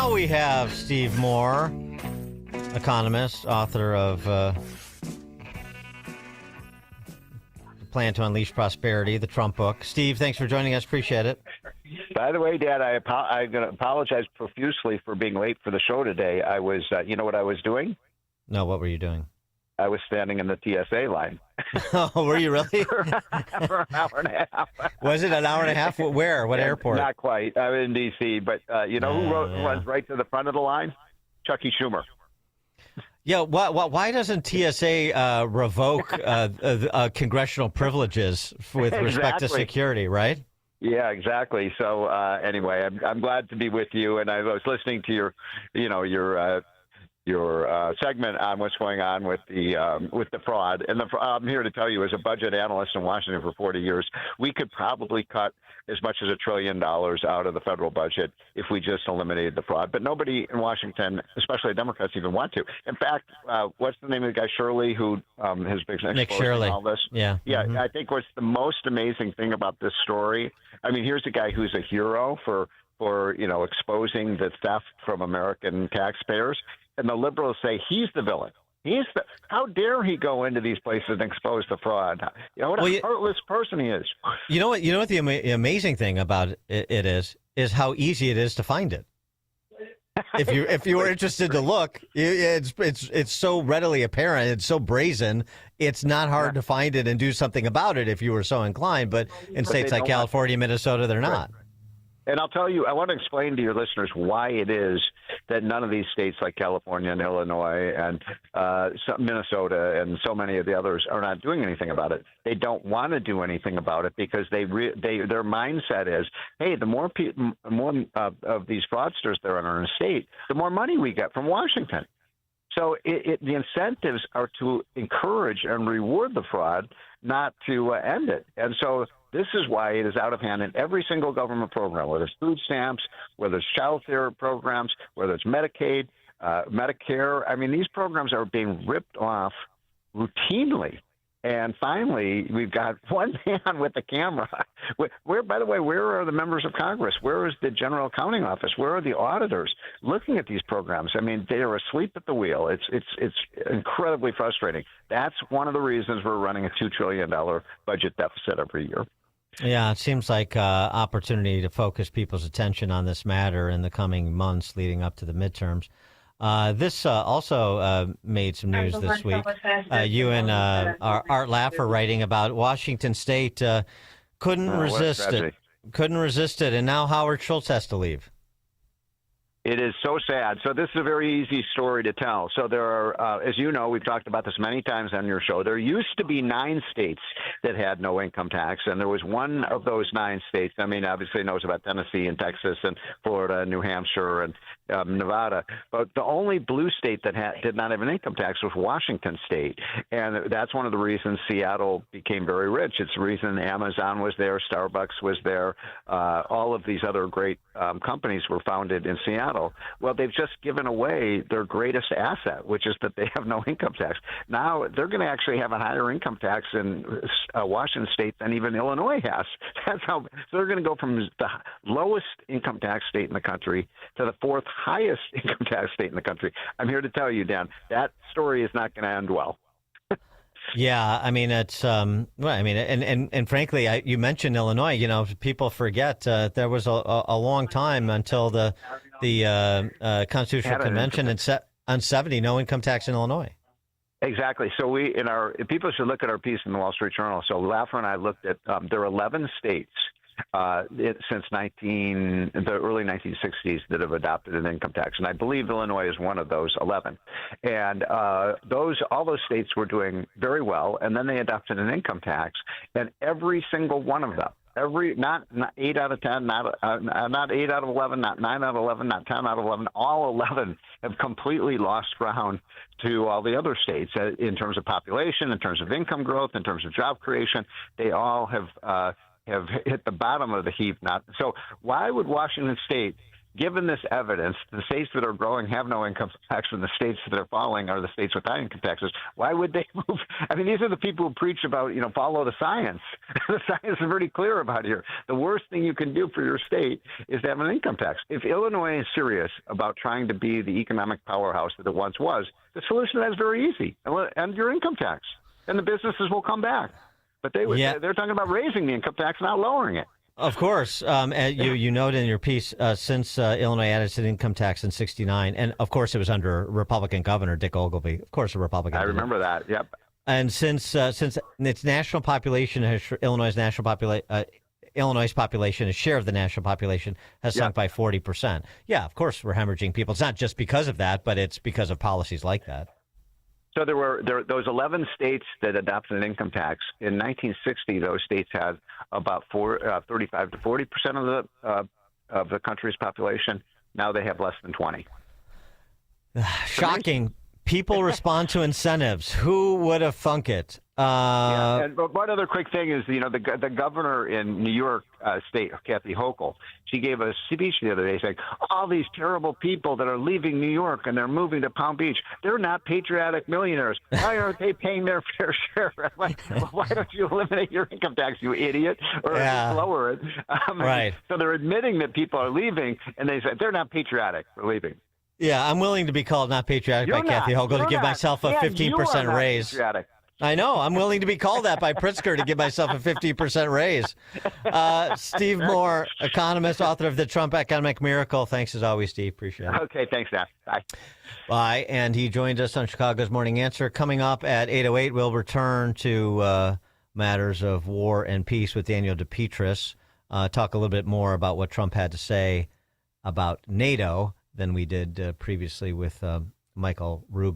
now we have Steve Moore, economist, author of Plan to Unleash Prosperity, the Trump book. Steve, thanks for joining us. Appreciate it. By the way, Dad, I'm going to apologize profusely for being late for the show today. I was, you know what I was doing? No, what were you doing? I was standing in the TSA line. Oh, were you really? for an hour and a half. Was it an hour and a half? Where? What airport? Not quite. I'm in D.C., but you know who runs right to the front of the line? Chucky Schumer. Yeah, why doesn't TSA revoke congressional privileges with respect to security, right? Yeah, exactly. So anyway, I'm glad to be with you, and I was listening to your segment on what's going on with the fraud. And I'm here to tell you, as a budget analyst in Washington for 40 years, we could probably cut as much as $1 trillion out of the federal budget if we just eliminated the fraud. But nobody in Washington, especially Democrats, even want to. In fact, what's the name of the guy, Shirley, who has been exposing all this? Yeah. Yeah, Mm-hmm. I think what's the most amazing thing about this story, I mean, here's a guy who's a hero for exposing the theft from American taxpayers. And the liberals say he's the villain. How dare he go into these places and expose the fraud? You know what a heartless person he is. You know what the amazing thing about it is how easy it is to find it. If you were interested to look, it's so readily apparent. It's so brazen. It's not hard to find it and do something about it if you were so inclined. But in states like California, Minnesota, they're not. And I'll tell you, I want to explain to your listeners why it is that none of these states like California and Illinois and Minnesota and so many of the others are not doing anything about it. They don't want to do anything about it because their mindset is, hey, the more of these fraudsters there are in a state, the more money we get from Washington. So the incentives are to encourage and reward the fraud, not to end it. And so this is why it is out of hand in every single government program, whether it's food stamps, whether it's child care programs, whether it's Medicaid, Medicare. I mean, these programs are being ripped off routinely. And finally, we've got one man with the camera. By the way, where are the members of Congress? Where is the General Accounting Office? Where are the auditors looking at these programs? I mean, they are asleep at the wheel. It's incredibly frustrating. That's one of the reasons we're running a $2 trillion budget deficit every year. Yeah, it seems like opportunity to focus people's attention on this matter in the coming months leading up to the midterms. This also made some news this week. You and Art Laff are writing about Washington State couldn't resist it, and now Howard Schultz has to leave. It is so sad. So this is a very easy story to tell. So there are, as you know, we've talked about this many times on your show. There used to be 9 states that had no income tax, and there was one of those 9 states. I mean, obviously knows about Tennessee and Texas and Florida and New Hampshire and Nevada. But the only blue state that did not have an income tax was Washington State. And that's one of the reasons Seattle became very rich. It's the reason Amazon was there, Starbucks was there. All of these other great companies were founded in Seattle. Well, they've just given away their greatest asset, which is that they have no income tax. Now they're going to actually have a higher income tax in Washington State than even Illinois has. So they're going to go from the lowest income tax state in the country to the 4th highest income tax state in the country. I'm here to tell you, Dan, that story is not going to end well. Yeah, I mean, it's and frankly, you mentioned Illinois. You know, people forget there was a long time until the Constitutional Convention on 70, no income tax in Illinois. Exactly. So people should look at our piece in the Wall Street Journal. So Laffer and I looked at there are 11 states since the early 1960s that have adopted an income tax, and I believe Illinois is one of those 11. And all those states were doing very well, and then they adopted an income tax, and every single one of them. Not 8 out of 10, not 8 out of 11, not 9 out of 11, not 10 out of 11. All 11 have completely lost ground to all the other states in terms of population, in terms of income growth, in terms of job creation. They all have hit the bottom of the heap. So why would Washington State given this evidence, the states that are growing have no income tax, and the states that are falling are the states without income taxes. Why would they move? I mean, these are the people who preach about, follow the science. The science is pretty clear about here. The worst thing you can do for your state is to have an income tax. If Illinois is serious about trying to be the economic powerhouse that it once was, the solution to that is very easy. And your income tax. And the businesses will come back. But they're talking about raising the income tax, not lowering it. Of course. You note in your piece, since Illinois added its income tax in '69, and of course it was under Republican Governor Dick Ogilvy. Of course, a Republican. I remember that. Yep. And since its national population has Illinois' population, its share of the national population has sunk by 40%. Yeah, of course we're hemorrhaging people. It's not just because of that, but it's because of policies like that. So there were those 11 states that adopted an income tax. In 1960, those states had about 35 to 40% of the country's population. Now they have less than 20. Shocking. People respond to incentives. Who would have thunk it? And one other quick thing is, the governor in New York State, Kathy Hochul, she gave a speech the other day saying, all these terrible people that are leaving New York and they're moving to Palm Beach, they're not patriotic millionaires. Why aren't they paying their fair share? Why don't you eliminate your income tax, you idiot, or lower it? Right. So they're admitting that people are leaving, and they said they're not patriotic for leaving. Yeah, I'm willing to be called not patriotic by Kathy Hochul to give myself a 15% raise. Patriotic. I know. I'm willing to be called that by Pritzker to give myself a 50% raise. Steve Moore, economist, author of The Trump Economic Miracle. Thanks as always, Steve. Appreciate it. Okay, thanks, Nat. Bye. Bye. And he joined us on Chicago's Morning Answer. Coming up at 8:08, we'll return to matters of war and peace with Daniel DePetris. Talk a little bit more about what Trump had to say about NATO than we did previously with Michael Rubin.